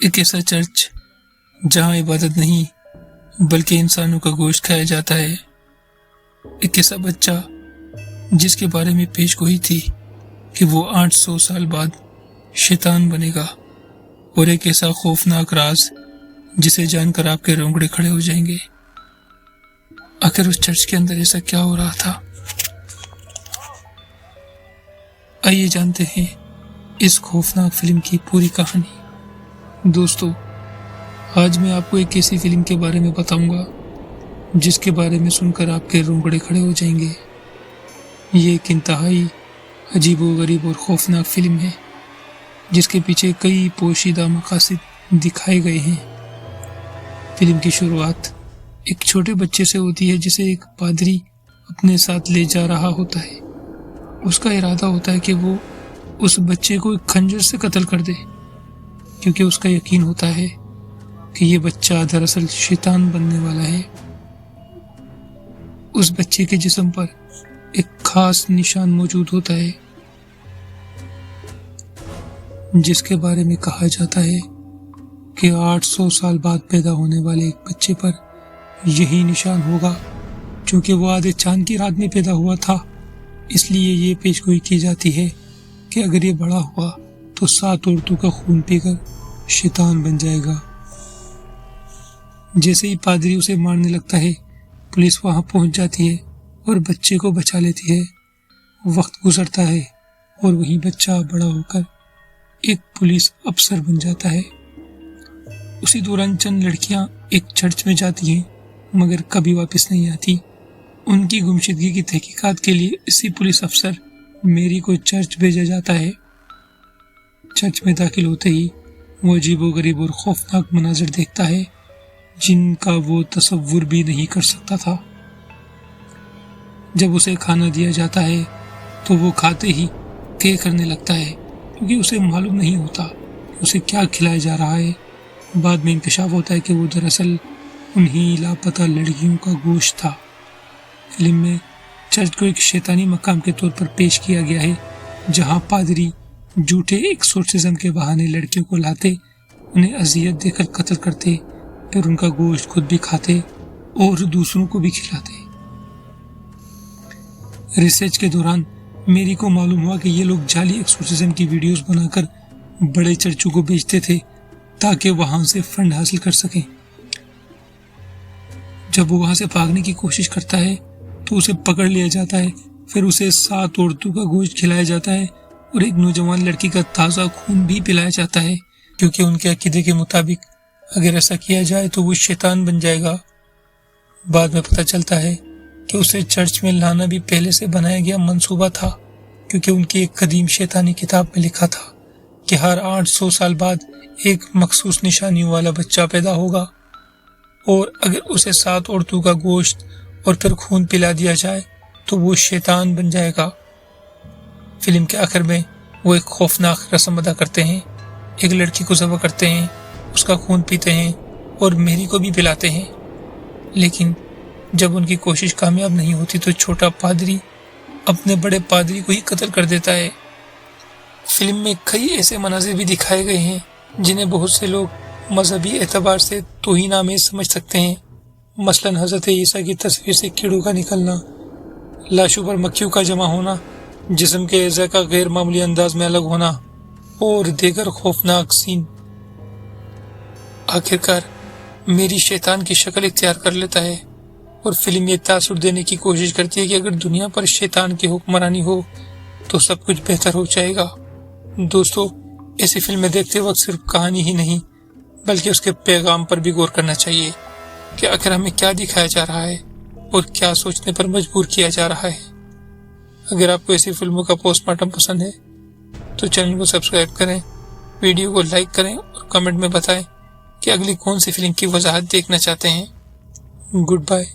ایک ایسا چرچ جہاں عبادت نہیں بلکہ انسانوں کا گوشت کھایا جاتا ہے، ایک ایسا بچہ جس کے بارے میں پیش گوئی تھی کہ وہ 800 سال بعد شیطان بنے گا، اور ایک ایسا خوفناک راز جسے جان کر آپ کے رونگڑے کھڑے ہو جائیں گے۔ آخر اس چرچ کے اندر ایسا کیا ہو رہا تھا؟ آئیے جانتے ہیں اس خوفناک فلم کی پوری کہانی۔ دوستو، آج میں آپ کو ایک ایسی فلم کے بارے میں بتاؤں گا جس کے بارے میں سن کر آپ کے رونگڑے کھڑے ہو جائیں گے۔ یہ ایک انتہائی عجیب و غریب اور خوفناک فلم ہے جس کے پیچھے کئی پوشیدہ مقاصد دکھائے گئے ہیں۔ فلم کی شروعات ایک چھوٹے بچے سے ہوتی ہے جسے ایک پادری اپنے ساتھ لے جا رہا ہوتا ہے۔ اس کا ارادہ ہوتا ہے کہ وہ اس بچے کو ایک خنجر سے قتل کر دے، کیونکہ اس کا یقین ہوتا ہے کہ یہ بچہ دراصل شیطان بننے والا ہے۔ اس بچے کے جسم پر ایک خاص نشان موجود ہوتا ہے جس کے بارے میں کہا جاتا ہے کہ 800 سال بعد پیدا ہونے والے ایک بچے پر یہی نشان ہوگا۔ چونکہ وہ آدھے چاند کی رات میں پیدا ہوا تھا، اس لیے یہ پیش گوئی کی جاتی ہے کہ اگر یہ بڑا ہوا تو 7 عورتوں کا خون پی کر شیطان بن جائے گا۔ جیسے ہی پادری اسے مارنے لگتا ہے، پولیس وہاں پہنچ جاتی ہے اور بچے کو بچا لیتی ہے۔ وقت گزرتا ہے اور وہی بچہ بڑا ہو کر ایک پولیس افسر بن جاتا ہے۔ اسی دوران چند لڑکیاں ایک چرچ میں جاتی ہیں مگر کبھی واپس نہیں آتی۔ ان کی گمشدگی کی تحقیقات کے لیے اسی پولیس افسر میری کو چرچ بھیجا جاتا ہے۔ چرچ میں داخل ہوتے ہی وہ عجیب و غریب اور خوفناک مناظر دیکھتا ہے جن کا وہ تصور بھی نہیں کر سکتا تھا۔ جب اسے کھانا دیا جاتا ہے تو وہ کھاتے ہی کے کرنے لگتا ہے، کیونکہ اسے معلوم نہیں ہوتا کہ اسے کیا کھلایا جا رہا ہے۔ بعد میں انکشاف ہوتا ہے کہ وہ دراصل انہی لاپتہ لڑکیوں کا گوشت تھا۔ فلم میں چرچ کو ایک شیطانی مقام کے طور پر پیش کیا گیا ہے جہاں پادری جھوٹے ایکسورسزم کے بہانے لڑکیوں کو لاتے، انہیں اذیت دے کر قتل کرتے، پھر ان کا گوشت خود بھی کھاتے اور دوسروں کو بھی کھلاتے۔ ریسرچ کے دوران میری کو معلوم ہوا کہ یہ لوگ جعلی ایکسورسزم کی ویڈیوز بنا کر بڑے چرچوں کو بیچتے تھے تاکہ وہاں سے فنڈ حاصل کر سکیں۔ جب وہ وہاں سے بھاگنے کی کوشش کرتا ہے تو اسے پکڑ لیا جاتا ہے، پھر اسے 7 عورتوں کا گوشت کھلایا جاتا ہے اور ایک نوجوان لڑکی کا تازہ خون بھی پلایا جاتا ہے، کیونکہ ان کے عقیدے کے مطابق اگر ایسا کیا جائے تو وہ شیطان بن جائے گا۔ بعد میں پتہ چلتا ہے کہ اسے چرچ میں لانا بھی پہلے سے بنایا گیا منصوبہ تھا، کیونکہ ان کی ایک قدیم شیطانی کتاب میں لکھا تھا کہ ہر 800 سال بعد ایک مخصوص نشانیوں والا بچہ پیدا ہوگا، اور اگر اسے 7 عورتوں کا گوشت اور پھر خون پلا دیا جائے تو وہ شیطان بن جائے گا۔ فلم کے آخر میں وہ ایک خوفناک رسم ادا کرتے ہیں، ایک لڑکی کو ذبح کرتے ہیں، اس کا خون پیتے ہیں اور میری کو بھی پلاتے ہیں، لیکن جب ان کی کوشش کامیاب نہیں ہوتی تو چھوٹا پادری اپنے بڑے پادری کو ہی قتل کر دیتا ہے۔ فلم میں کئی ایسے مناظر بھی دکھائے گئے ہیں جنہیں بہت سے لوگ مذہبی اعتبار سے توہین آمیز سمجھ سکتے ہیں، مثلا حضرت عیسیٰ کی تصویر سے کیڑوں کا نکلنا، لاشوں پر مکھیوں کا جمع ہونا، جسم کے اعضاء کا غیر معمولی انداز میں الگ ہونا اور دیگر خوفناک سین۔ آخرکار میری شیطان کی شکل اختیار کر لیتا ہے اور فلم یہ تاثر دینے کی کوشش کرتی ہے کہ اگر دنیا پر شیطان کی حکمرانی ہو تو سب کچھ بہتر ہو جائے گا۔ دوستو، ایسی فلمیں دیکھتے وقت صرف کہانی ہی نہیں بلکہ اس کے پیغام پر بھی غور کرنا چاہیے کہ آخر ہمیں کیا دکھایا جا رہا ہے اور کیا سوچنے پر مجبور کیا جا رہا ہے۔ اگر آپ کو ایسی فلموں کا پوسٹ مارٹم پسند ہے تو چینل کو سبسکرائب کریں، ویڈیو کو لائک کریں اور کمنٹ میں بتائیں کہ اگلی کون سی فلم کی وضاحت دیکھنا چاہتے ہیں۔ Good bye.